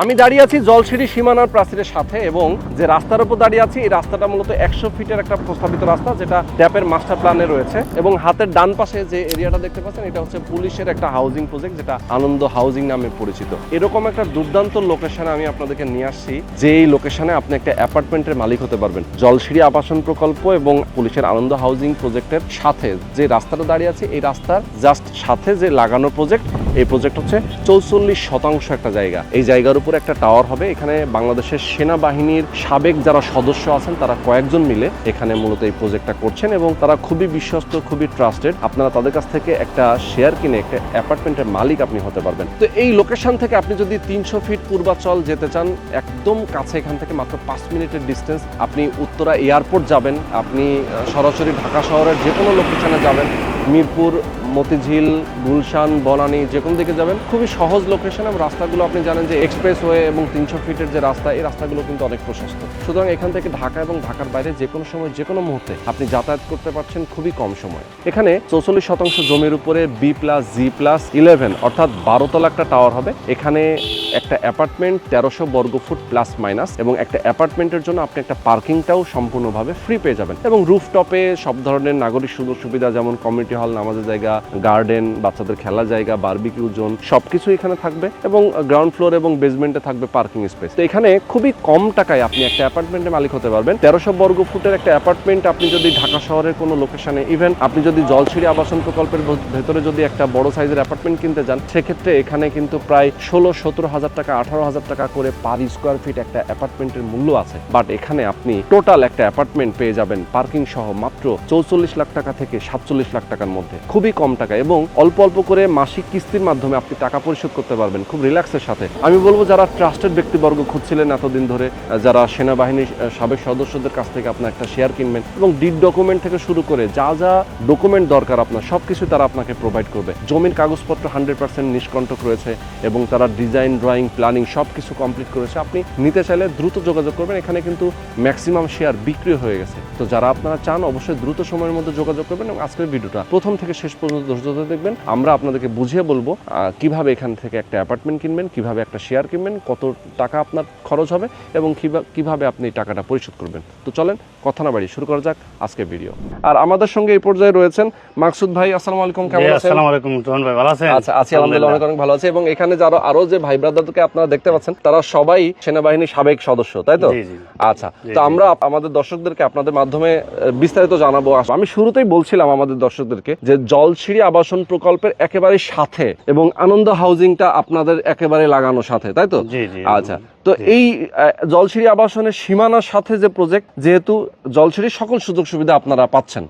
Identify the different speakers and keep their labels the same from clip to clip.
Speaker 1: আমি দাঁড়িয়ে আছি জলসিঁড়ি সীমানার প্রাচীরের সাথে এবং যে রাস্তার উপর দাঁড়িয়ে আছি এই রাস্তাটা মূলত 100 ফিটের একটা প্রস্তাবিত রাস্তা যেটা ট্যাপের মাস্টার প্ল্যানে রয়েছে এবং হাতের ডান পাশে যে এরিয়াটা দেখতে পাচ্ছেন এটা হচ্ছে পুলিশের একটা হাউজিং প্রজেক্ট যেটা আনন্দ হাউজিং নামে পরিচিত। এরকম একটা দুর্দান্ত লোকেশনে আমি আপনাদেরকে নিয়ে আসছি যে এই লোকেশনে আপনি একটা অ্যাপার্টমেন্টের মালিক হতে পারবেন। জলসিঁড়ি আবাসন প্রকল্প এবং পুলিশের আনন্দ হাউজিং প্রজেক্টের সাথে যে রাস্তাটা দাঁড়িয়ে আছে এই রাস্তার জাস্ট সাথে যে লাগানো প্রজেক্ট, এই প্রজেক্ট হচ্ছে 44% একটা জায়গা। এই জায়গার উপর একটা টাওয়ার হবে। এখানে বাংলাদেশের সেনাবাহিনীর সাবেক যারা সদস্য আছেন তারা কয়েকজন মিলে এখানে মূলত এই প্রজেক্টটা করছেন এবং তারা খুবই বিশ্বস্ত, খুবই ট্রাস্টেড। আপনারা তাদের কাছ থেকে একটা শেয়ার কিনে একটা অ্যাপার্টমেন্টের মালিক আপনি হতে পারবেন। তো এই লোকেশন থেকে আপনি যদি 300 ফিট পূর্বাচল যেতে চান, একদম কাছে, এখান থেকে মাত্র 5 মিনিটের ডিস্টেন্স। আপনি উত্তরা এয়ারপোর্ট যাবেন, আপনি সরাসরি ঢাকা শহরের যে কোনো লোকেশনে যাবেন, মিরপুর, মতিঝিল, গুলশান, বনানী, যে কোনো দিকে যাবেন, খুবই সহজ লোকেশন এবং রাস্তাগুলো আপনি জানেন যে এক্সপ্রেসওয়ে এবং 300 ফিটের যে রাস্তা, এই রাস্তাগুলো কিন্তু অনেক প্রশস্ত। সুতরাং এখান থেকে ঢাকা এবং ঢাকার বাইরে যে কোনো সময় যে কোনো মুহূর্তে আপনি যাতায়াত করতে পারছেন খুবই কম সময়। এখানে 44% জমির উপরে B+G+11 অর্থাৎ 12 তলা একটা টাওয়ার হবে। এখানে একটা অ্যাপার্টমেন্ট 1300 বর্গফুট প্লাস মাইনাস এবং একটা অ্যাপার্টমেন্টের জন্য আপনি একটা পার্কিংটাও সম্পূর্ণভাবে ফ্রি পেয়ে যাবেন এবং রুফটপে সব ধরনের নাগরিক সুযোগ সুবিধা যেমন কমিউনিটি হল, নামাজের জায়গা, গার্ডেন, বাচ্চাদের খেলার জায়গা, বারবিকিউ জোন সবকিছু এখানে থাকবে এবং গ্রাউন্ড ফ্লোর এবং বেসমেন্টে থাকবে পার্কিং স্পেস। তো এখানে খুবই কম টাকায় আপনি একটা অ্যাপার্টমেন্টের মালিক হতে পারবেন। 1300 বর্গফুটের একটা অ্যাপার্টমেন্ট আপনি যদি ঢাকা শহরের কোনো লোকেশনে, ইভেন আপনি যদি জলসিঁড়ি আবাসন প্রকল্পের ভেতরে যদি একটা বড় সাইজের অ্যাপার্টমেন্ট কিনতে যান, সেক্ষেত্রে এখানে কিন্তু প্রায় 16-17 হাজার টাকা, 18 হাজার টাকা করে পার স্কোয়ার ফিট একটা অ্যাপার্টমেন্টের মূল্য আছে। বাট এখানে আপনি টোটাল একটা অ্যাপার্টমেন্ট পেয়ে যাবেন পার্কিং সহ মাত্র 44 লাখ টাকা থেকে 47 লাখ টাকার মধ্যে, খুবই কম টাকা এবং অল্প অল্প করে মাসিক কিস্তির মাধ্যমে আপনি টাকা পরিশোধ করতে পারবেন খুব রিল্যাক্সের সাথে। আমি বলবো যারা ট্রাস্টেড ব্যক্তিবর্গ খুঁজছিলেন এতদিন ধরে, যারা সেনাবাহিনীর সাবেক সদস্যদের কাছ থেকে আপনার একটা শেয়ার কিনবেন এবং ডিড ডকুমেন্ট থেকে শুরু করে যা যা ডকুমেন্ট দরকার আপনার সবকিছু তারা আপনাকে প্রোভাইড করবে। জমির কাগজপত্র 100% নিষ্কণ্টক রয়েছে এবং তারা ডিজাইন, ড্রয়িং, প্ল্যানিং সবকিছু কমপ্লিট করেছে। আপনি নিতে চাইলে দ্রুত যোগাযোগ করবেন। এখানে কিন্তু ম্যাক্সিমাম শেয়ার বিক্রি হয়ে গেছে। তো যারা আপনারা চান অবশ্যই দ্রুত সময়ের মধ্যে যোগাযোগ করবেন এবং আজকের ভিডিওটা প্রথম থেকে শেষ পর্যন্ত ধৈর্য দেখবেন। আমরা আপনাদেরকে বুঝিয়ে বলবো কিভাবে এখান থেকে একটা অ্যাপার্টমেন্ট কিনবেন, কিভাবে একটা শেয়ার কিনবেন, কত টাকা আপনার খরচ হবে এবং কিভাবে আপনি টাকাটা পরিশোধ করবেন। তো চলেন কথা না বাড়ি শুরু করা যাক আজকের ভিডিও। আর আমাদের সঙ্গে এই পর্যায়ে রয়েছেন মাকসুদ ভাই। আসসালামু আলাইকুম, কেমন আছেন?
Speaker 2: আসসালামু আলাইকুম রোহন ভাই, ভালো আছেন?
Speaker 1: আচ্ছা, আছি আলহামদুলিল্লাহ, অনেক ভালো আছে। এবং এখানে যারা আরো যে ভাই ব্রাদারদেরকে আপনারা দেখতে পাচ্ছেন তারা সবাই সেনাবাহিনীর সাবেক সদস্য, তাই তো? আচ্ছা, তো আমরা আমাদের দর্শকদেরকে আপনাদের মাধ্যমে বিস্তারিত জানাবো। আমি শুরুতেই বলছিলাম আমাদের দর্শকদেরকে যে জলসিঁড়ি আবাসন প্রকল্পের একেবারে সাথে এবং আনন্দ হাউজিংটা আপনাদের একেবারে লাগানো সাথে, তাই তো? আচ্ছা, তো এই জলসিঁড়ি আবাসনের সীমানার সাথে যে প্রজেক্ট, যেহেতু জলসিঁড়ির সকল সুযোগ সুবিধা আপনারা পাচ্ছেন,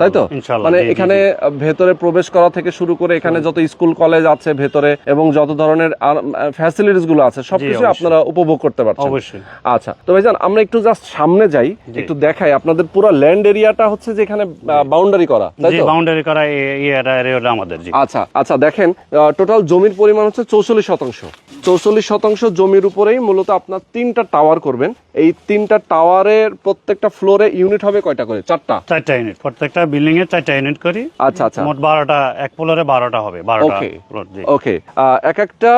Speaker 1: তাই তো? মানে এখানে ভেতরে প্রবেশ করা থেকে শুরু করে এখানে যত স্কুল কলেজ আছে ভেতরে এবং যত ধরনের ফ্যাসিলিটিস গুলো আছে সবকিছু আপনারা উপভোগ করতে পারছেন।
Speaker 2: অবশ্যই।
Speaker 1: আচ্ছা, তো ভাইজান আমরা একটু জাস্ট সামনে যাই, একটু দেখাই আপনাদের পুরো ল্যান্ড এরিয়াটা হচ্ছে যে এখানে বাউন্ডারি করা, তাই তো?
Speaker 2: বাউন্ডারি করা এরিয়াটা আমাদের।
Speaker 1: আচ্ছা আচ্ছা, দেখেন টোটাল জমির পরিমাণ হচ্ছে 44%। 44% জমির উপরেই মূলত আপনার 3টা টাওয়ার করবেন। এই 3টা টাওয়ারের প্রত্যেকটা ফ্লোরে ইউনিট হবে কয়টা করে? 4টা
Speaker 2: ইউনিট, প্রত্যেকটা বিল্ডিং এ 4টা ইউনিট করি।
Speaker 1: আচ্ছা আচ্ছা,
Speaker 2: মোট 12টা, এক ফ্লোরে 12টা হবে। 12টা ফ্লোর।
Speaker 1: ওকে, এক একটা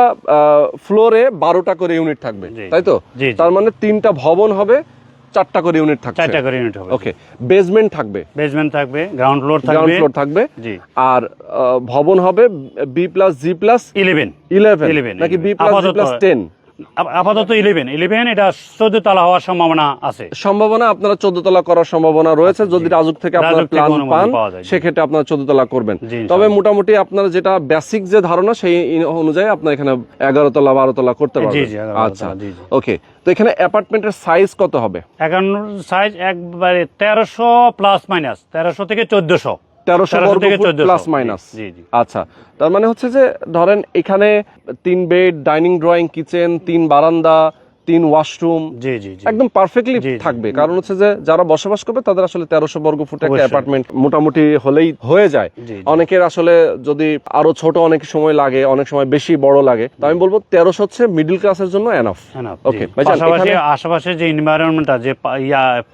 Speaker 1: ফ্লোরে 12টা করে ইউনিট থাকবে, তাই তো? তার মানে 3টা ভবন হবে, 4টা করে ইউনিট থাকবে।
Speaker 2: 4টা করে ইউনিট হবে।
Speaker 1: ওকে, বেসমেন্ট থাকবে,
Speaker 2: গ্রাউন্ড ফ্লোর থাকবে,
Speaker 1: জি। আর ভবন হবে B+G+11 নাকি B+G+10?
Speaker 2: আপাতত 11 এটা 14 তলা হওয়ার সম্ভাবনা আছে।
Speaker 1: সম্ভাবনা আপনারা 14 তলা করার সম্ভাবনা রয়েছে। যদি রাজুক থেকে আপনারা প্ল্যান পান সেক্ষেত্রে আপনারা 14 তলা করবেন। তবে মোটামুটি আপনার যেটা বেসিক যে ধারণা সেই অনুযায়ী আপনারা এখানে 11 তলা 12 তলা করতে পারবেন। আচ্ছা, ওকে। তো এখানে অ্যাপার্টমেন্টের সাইজ কত হবে?
Speaker 2: এখন সাইজ একবারে 1300 প্লাস মাইনাস, 1300 থেকে 1400,
Speaker 1: 1300 বর্গফুট প্লাস মাইনাস। আচ্ছা, তার মানে হচ্ছে যে ধরেন এখানে 3 বেড, ডাইনিং, ড্রয়িং, কিচেন, 3 বারান্দা, 3 ওয়াশরুম,
Speaker 2: জি জি জি
Speaker 1: একদম পারফেক্টলি
Speaker 2: জি, জি।
Speaker 1: থাকবে। কারণ হচ্ছে যে যারা বসবাস করবে তাদের আসলে 1300 বর্গ ফুটে একটা
Speaker 2: অবশ্যই।
Speaker 1: অ্যাপার্টমেন্ট মোটামুটি হলেই হয়ে যায়।
Speaker 2: জি, জি।
Speaker 1: অনেকের আসলে যদি আরো ছোট অনেক সময় লাগে, অনেক সময় বেশি বড় লাগে, তো আমি বলবো 1300 হচ্ছে মিডল ক্লাসের জন্য এনাফ।
Speaker 2: Enough,
Speaker 1: ওকে
Speaker 2: জি।
Speaker 1: ভাইজান,
Speaker 2: পাশাপাশি
Speaker 1: এখানে
Speaker 2: আশেপাশে যে এনভায়রনমেন্টটা যে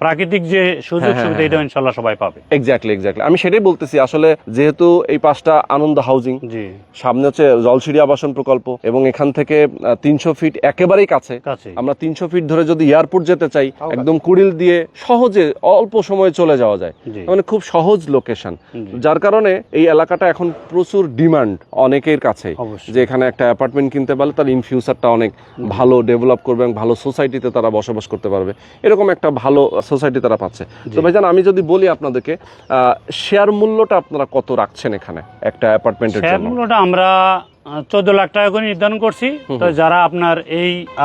Speaker 2: প্রাকৃতিক যে সুযোগ
Speaker 1: হ্যাঁ,
Speaker 2: সুবিধা এটা ইনশাল্লাহ সবাই পাবে।
Speaker 1: এক্স্যাক্টলি আমি সেটাই বলতেছি। আসলে যেহেতু এই পাশটা আনন্দ হাউজিং,
Speaker 2: জি
Speaker 1: সামনে হচ্ছে জলসিঁড়ি আবাসন প্রকল্প, এবং এখান থেকে 300 ফিট একেবারেই কাছে।
Speaker 2: কাছে
Speaker 1: আমরা 300 ফিট ধরে যদি এয়ারপোর্ট যেতে চাই, একদম কুড়িল দিয়ে সহজে অল্প সময়ে চলে যাওয়া যায়।
Speaker 2: জি
Speaker 1: মানে খুব সহজ লোকেশন,
Speaker 2: জি।
Speaker 1: যার কারণে এই এলাকাটা এখন প্রচুর ডিমান্ড অনেকের কাছে,
Speaker 2: অবশ্যই।
Speaker 1: যে এখানে একটা অ্যাপার্টমেন্ট কিনতে পারলে তার ইন ফিউচারটা অনেক ভালো ডেভেলপ করবে এবং ভালো সোসাইটিতে তারা বসবাস করতে পারবে, এরকম একটা ভালো সোসাইটি তারা পাচ্ছে। তো ভাইজান, আমি যদি বলি আপনাদেরকে, শেয়ার মূল্যটা আপনারা কত রাখছেন এখানে একটা অ্যাপার্টমেন্টের
Speaker 2: শেয়ার
Speaker 1: জন্য?
Speaker 2: মূল্যটা আমরা 14 লাখ টাকা করে নির্ধারণ করছি। তো যারা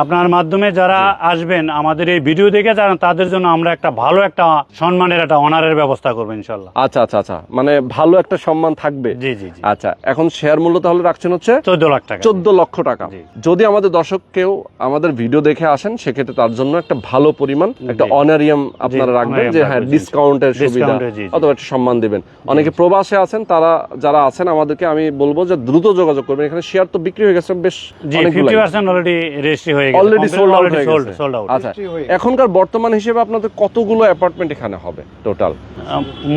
Speaker 2: আপনার মাধ্যমে যারা আসবেন আমাদের এই ভিডিও দেখে যারা, তাদের জন্য আমরা একটা ভালো একটা সম্মানের একটা অনারের ব্যবস্থা করবো ইনশাল্লাহ।
Speaker 1: আচ্ছা, মানে ভালো একটা সম্মান থাকবে।
Speaker 2: জি জি জি।
Speaker 1: আচ্ছা, এখন শেয়ার মূল্য তাহলে রাখছেন হচ্ছে
Speaker 2: 14 লাখ টাকা।
Speaker 1: 14 লক্ষ টাকা।
Speaker 2: জি।
Speaker 1: যদি আমাদের দর্শক কেউ আমাদের ভিডিও দেখে আসেন, সেক্ষেত্রে তার জন্য একটা ভালো পরিমাণ একটা অনারিয়াম আপনারা রাখবেন, যে হ্যাঁ
Speaker 2: রাখবো, জি।
Speaker 1: ডিসকাউন্টের সুবিধা
Speaker 2: ডিসকাউন্টের, জি, জি।
Speaker 1: অথবা একটা সম্মান দিবেন। অনেকে প্রবাসে আছেন, তারা যারা আছেন আমাদেরকে আমি বলবো যে দ্রুত যোগাযোগ করবেন। এখানে শেয়ার তো বিক্রি হয়ে গেছে বেশ
Speaker 2: জি,
Speaker 1: অনেকগুলাই।
Speaker 2: 50% অলরেডি রেজিস্ট্রি হয়ে গেছে।
Speaker 1: অলরেডি সোল্ড আউট
Speaker 2: Already
Speaker 1: হয়ে
Speaker 2: sold,
Speaker 1: গেছে।
Speaker 2: sold out।
Speaker 1: আচ্ছা, এখনকার বর্তমান হিসেবে আপনাদের কতগুলো অ্যাপার্টমেন্ট এখানে হবে টোটাল?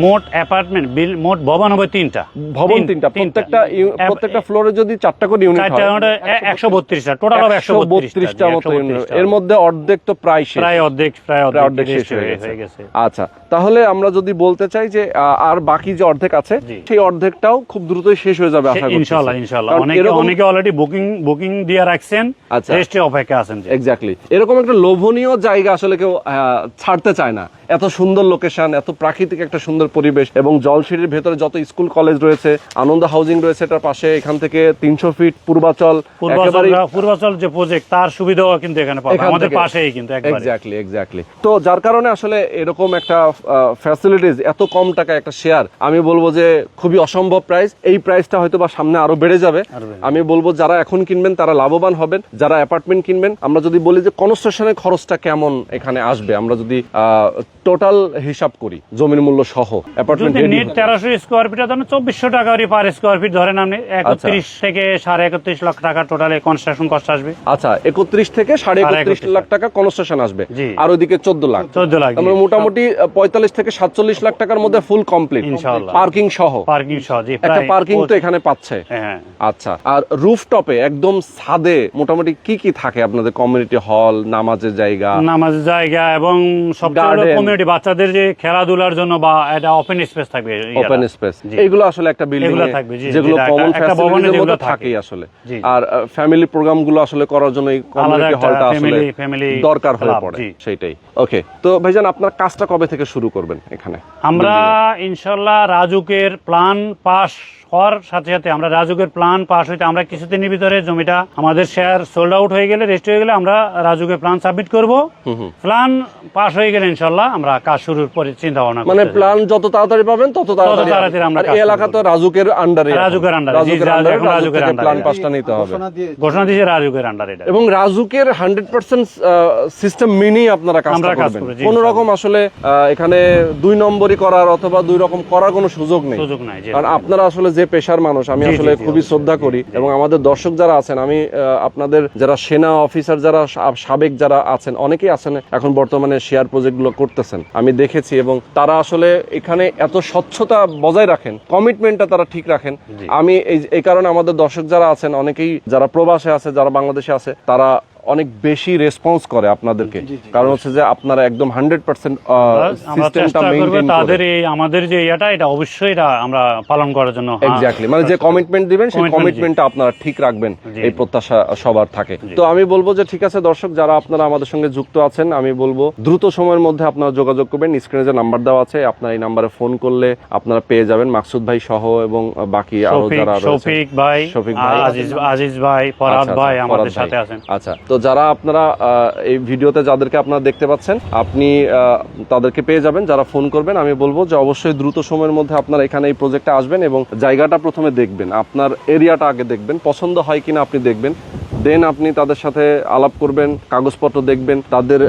Speaker 2: মোট অ্যাপার্টমেন্ট মোট ভবন হবে 3টা।
Speaker 1: ভবন 3টা, প্রত্যেকটা ফ্লোরে যদি 4টা করে ইউনিট হয়,
Speaker 2: 132টা টোটাল হবে
Speaker 1: 132টা মতো ইউনিট। এর মধ্যে অর্ধেক তো প্রায় শেষ,
Speaker 2: প্রায় অর্ধেক
Speaker 1: অর্ধেক শেষ
Speaker 2: registry
Speaker 1: হয়ে গেছে।
Speaker 2: গেছে।
Speaker 1: আচ্ছা, তাহলে আমরা যদি বলতে চাই যে আর বাকি যে অর্ধেক আছে,
Speaker 2: জি।
Speaker 1: সেই অর্ধেকটাও খুব দ্রুতই শেষ হয়ে যাবে আশা করছি।
Speaker 2: ইনশাআল্লাহ
Speaker 1: কারণ এরকম-
Speaker 2: অনেকে অলরেডি বুকিং দিয়ে রাখছেন,
Speaker 1: আচ্ছা।
Speaker 2: রেজিস্ট্রি অপেক্ষা আছেন।
Speaker 1: এক্স্যাক্টলি এরকম একটা লোভনীয় জায়গা আসলে কেউ ছাড়তে চায় না। এত সুন্দর লোকেশন, এত প্রাকৃতিক একটা সুন্দর পরিবেশ, এবং জলসিঁড়ির ভেতরে যত স্কুল কলেজ রয়েছে, আনন্দ হাউজিং রয়েছে এটার পাশে, এখান থেকে 300 ফিট পূর্বাচল, একেবারেই
Speaker 2: পূর্বাচল যে প্রজেক্ট তার সুবিধাও কিন্তু এখানে পাবে,
Speaker 1: এখান
Speaker 2: আমাদের
Speaker 1: থেকে-
Speaker 2: পাশেই কিন্তু একবারে।
Speaker 1: এক্স্যাক্টলি। তো যার কারণে আসলে এরকম একটা ফ্যাসিলিটিস, এত কম টাকা একটা শেয়ার, আমি বলবো যে খুবই অসম্ভব প্রাইস। এই প্রাইসটা হয়তো বা সামনে আরো বেড়ে যাবে। আমি বলবো যারা এখন কিনবেন তারা লাভবান হবেন। যারা অ্যাপার্টমেন্ট কিনবেন, আমরা যদি বলি যে কনস্ট্রাকশনের খরচটা কেমন এখানে আসবে, আমরা যদি টোটাল হিসাব করি জমির মূল্য সহ অ্যাপার্টমেন্ট
Speaker 2: যদি নেট 1300 স্কোয়ার ফিট ধরেন 2400 টাকা পার স্কোয়ার ফিট ধরেন আপনি, 31 থেকে 31.5 লাখ টাকা টোটালে কনস্ট্রাকশন কস্ট আসবে।
Speaker 1: আচ্ছা, 31 থেকে 31.5 লাখ টাকা কনস্ট্রাকশন আসবে,
Speaker 2: জি।
Speaker 1: আর ওইদিকে 14 লাখ।
Speaker 2: 14 লাখ,
Speaker 1: আমরা মোটামুটি 45 থেকে 47 লাখ টাকার মধ্যে ফুল কমপ্লিট,
Speaker 2: ইনশাআল্লাহ।
Speaker 1: পার্কিং সহ।
Speaker 2: পার্কিং সহ, জি,
Speaker 1: একটা
Speaker 2: প্রায়
Speaker 1: পার্কিং তো এখানে পাচ্ছে।
Speaker 2: হ্যাঁ।
Speaker 1: আচ্ছা, আর রুফটপে একদম ছাদে মোটামুটি কি কি থাকে আপনাদের? কমিউনিটি হল, নামাজের জায়গা,
Speaker 2: নামাজের জায়গা, এবং সবচেয়ে
Speaker 1: Garden।
Speaker 2: কমিউনিটি বাচ্চাদের যে খেলাধুলার জন্য বা এটা ওপেন স্পেস থাকবে,
Speaker 1: ওপেন স্পেস,
Speaker 2: জি।
Speaker 1: এইগুলো আসলে একটা বিল্ডিং
Speaker 2: এগুলো থাকবে, জি,
Speaker 1: যেগুলো
Speaker 2: যেটা
Speaker 1: কমন
Speaker 2: একটা ভবনে
Speaker 1: ফ্যাসিলিটির
Speaker 2: যেগুলো
Speaker 1: মধ্যে
Speaker 2: থাকে।
Speaker 1: থাকেই আসলে।
Speaker 2: জি।
Speaker 1: আর ফ্যামিলি প্রোগ্রাম গুলো আসলে করার জন্য এই কমিউনিটি
Speaker 2: একটা
Speaker 1: হলটা আসলে
Speaker 2: family
Speaker 1: দরকার হয়ে
Speaker 2: club,
Speaker 1: পড়ে,
Speaker 2: জি।
Speaker 1: সেটাই। ওকে, তো ভাইজান আপনার কাজটা কবে থেকে শুরু করবেন এখানে?
Speaker 2: আমরা ইনশাল্লাহ রাজুকের প্ল্যান পাস হওয়ার সাথে সাথে, আমরা রাজুকের প্ল্যান পাস হইতে আমরা কিছুদিনের ভিতরে জমিটা আমাদের শেয়ার সোল্ড আউট হয়ে গেলে, রেজিস্ট্রি হয়ে গেলে আমরা রাজুকের প্ল্যান সাবমিট করব। প্ল্যান পাস হয়ে গেলে ইনশাল্লাহ আমরা কাজ শুরুর পরে চিন্তা ভাবনা
Speaker 1: মানে
Speaker 2: করতেছি।
Speaker 1: প্ল্যান যত তাড়াতাড়ি পাবেন তত
Speaker 2: তাড়াতাড়ি
Speaker 1: তাড়াতাড়ি।
Speaker 2: আমরা
Speaker 1: আর
Speaker 2: কাজ
Speaker 1: এই
Speaker 2: শুরু
Speaker 1: এলাকা তো রাজুকের আন্ডারে,
Speaker 2: রাজুকের under এ, জি, এখন রাজুকের under এ।
Speaker 1: প্ল্যান পাসটা নিতে হবে।
Speaker 2: ঘোষণা দিয়েছে রাজুকের আন্ডারে এটা।
Speaker 1: এবং রাজুকের 100% সিস্টেম মেনেই আপনারা কাজটা
Speaker 2: আমরা কাজ
Speaker 1: করবেন।
Speaker 2: করব, জি,
Speaker 1: কোনো রকম আসলে এখানে 2 নম্বরই করার অথবা 2 রকম করার কোনো সুযোগ নেই।
Speaker 2: সুযোগ নাই, জি।
Speaker 1: কারণ আপনারা আসলে যে পেশার মানুষ, আমি
Speaker 2: জি,
Speaker 1: আসলে
Speaker 2: জি, জি,
Speaker 1: খুবই
Speaker 2: অবশ্যই,
Speaker 1: শ্রদ্ধা করি। এবং আমাদের দর্শক যারা আছেন, আমি আপনাদের যারা সেনা অফিসার, যারা সাবেক যারা আছেন, অনেকেই আছেন এখন বর্তমানে শেয়ার প্রজেক্টগুলো করতেছেন, আমি দেখেছি। এবং তারা আসলে এখানে এত স্বচ্ছতা বজায় রাখেন, কমিটমেন্টটা তারা ঠিক রাখেন। আমি এই কারণে আমাদের দর্শক যারা আছেন, অনেকেই যারা প্রবাসে আছে, যারা বাংলাদেশে আছে, তারা অনেক বেশি রেসপন্স করে আপনাদেরকে। কারণ হচ্ছে যে আপনারা একদম 100%
Speaker 2: আমরা চেষ্টা করব তাদের এই আমাদের যে এটা অবশ্যই এটা আমরা পালন করার জন্য।
Speaker 1: এক্স্যাক্টলি, মানে যে কমিটমেন্ট দিবেন সেই কমিটমেন্টটা আপনারা ঠিক রাখবেন, এই প্রত্যাশা সবার থাকে। তো আমি বলবো যে ঠিক আছে দর্শক, যারা আপনারা আমাদের সঙ্গে যুক্ত আছেন, আমি বলবো দ্রুত সময়ের মধ্যে আপনারা যোগাযোগ করবেন। স্ক্রিনে যে নাম্বার দেওয়া আছে, আপনারা এই নাম্বারে ফোন করলে আপনারা পেয়ে যাবেন মাকসুদ ভাই সহ, এবং বাকি আরো যারা রয়েছে,
Speaker 2: শফিক ভাই, আজিজ ভাই, ফরহাদ ভাই আমাদের সাথে আছেন।
Speaker 1: আচ্ছা, তো যারা আপনারা এই ভিডিওতে যাদেরকে আপনারা দেখতে পাচ্ছেন, আপনি তাদেরকে পেয়ে যাবেন যারা ফোন করবেন। আমি বলবো যে অবশ্যই দ্রুত সময়ের মধ্যে আপনারা এখানে এই প্রজেক্টে আসবেন এবং জায়গাটা প্রথমে দেখবেন, আপনার এরিয়াটা আগে দেখবেন, পছন্দ হয় কিনা আপনি দেখবেন। দেন আপনি তাদের সাথে আলাপ করবেন, কাগজপত্র দেখবেন, তাদের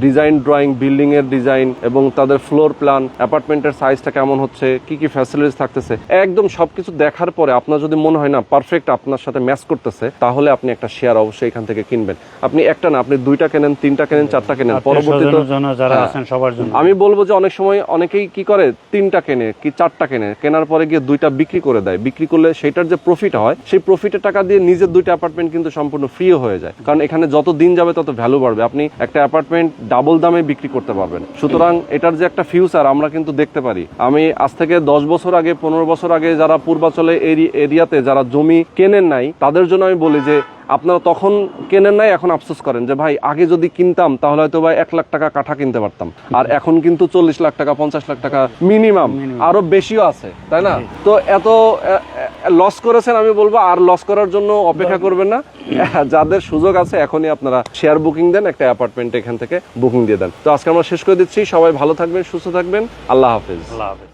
Speaker 1: ডিজাইন ড্রয়িং, বিল্ডিং এর ডিজাইন এবং তাদের ফ্লোর প্ল্যান, অ্যাপার্টমেন্টের সাইজটা কেমন হচ্ছে, কি কি ফ্যাসিলিটিস থাকতেছে, একদম সবকিছু দেখার পরে আপনার যদি মনে হয় না পারফেক্ট আপনার সাথে ম্যাচ করতেছে, তাহলে আপনি একটা শেয়ার অবশ্যই এখান থেকে কিনবেন। আপনি একটা না, আপনি 2টা কেনেন, 3টা কেনেন, 4টা কেনেন, পরবর্তীতে
Speaker 2: আত্মীয়স্বজনের জন্য যারা আছেন সবার জন্য।
Speaker 1: আমি বলবো যে অনেক সময় অনেকেই কি করে 3টা কেনে কি 4টা কেনে, কেনার পরে গিয়ে 2টা বিক্রি করে দেয়। বিক্রি করলে সেটার যে প্রফিট হয়, সেই প্রফিটের টাকা দিয়ে নিজের 2টা অ্যাপার্টমেন্ট কিন্তু সম্পূর্ণ ফ্রিও হয়ে যায়, কারণ এখানে যত দিন যাবে তত ভ্যালু বাড়বে, আপনি একটা অ্যাপার্টমেন্ট ডাবল দামে বিক্রি করতে পারবেন। সুতরাং এটার যে একটা ফিউচার আমরা কিন্তু দেখতে পারি। আমি আজ থেকে 10 বছর আগে, 15 বছর আগে যারা পূর্বাঞ্চলে এরিয়াতে যারা জমি কেনেন নাই, তাদের জন্য আমি বলি যে আপনারা তখন কেনেন নাই, এখন আফসোস করেন যে ভাই আগে যদি কিনতাম তাহলে হয়তো ভাই 1 লাখ টাকা কাঠা কিনতে পারতাম, আর এখন কিন্তু 40 লাখ টাকা, 50 লাখ টাকা মিনিমাম, আরো বেশিও আছে, তাই না? তো এত লস করেছেন, আমি বলবো আর লস করার জন্য অপেক্ষা করবেন না। যাদের সুযোগ আছে এখনই আপনারা শেয়ার বুকিং দেন, একটা অ্যাপার্টমেন্ট এখান থেকে বুকিং দিয়ে দেন। তো আজকে আমরা শেষ করে দিচ্ছি। সবাই ভালো থাকবেন, সুস্থ থাকবেন। আল্লাহ হাফেজ।
Speaker 2: আল্লাহ হাফেজ।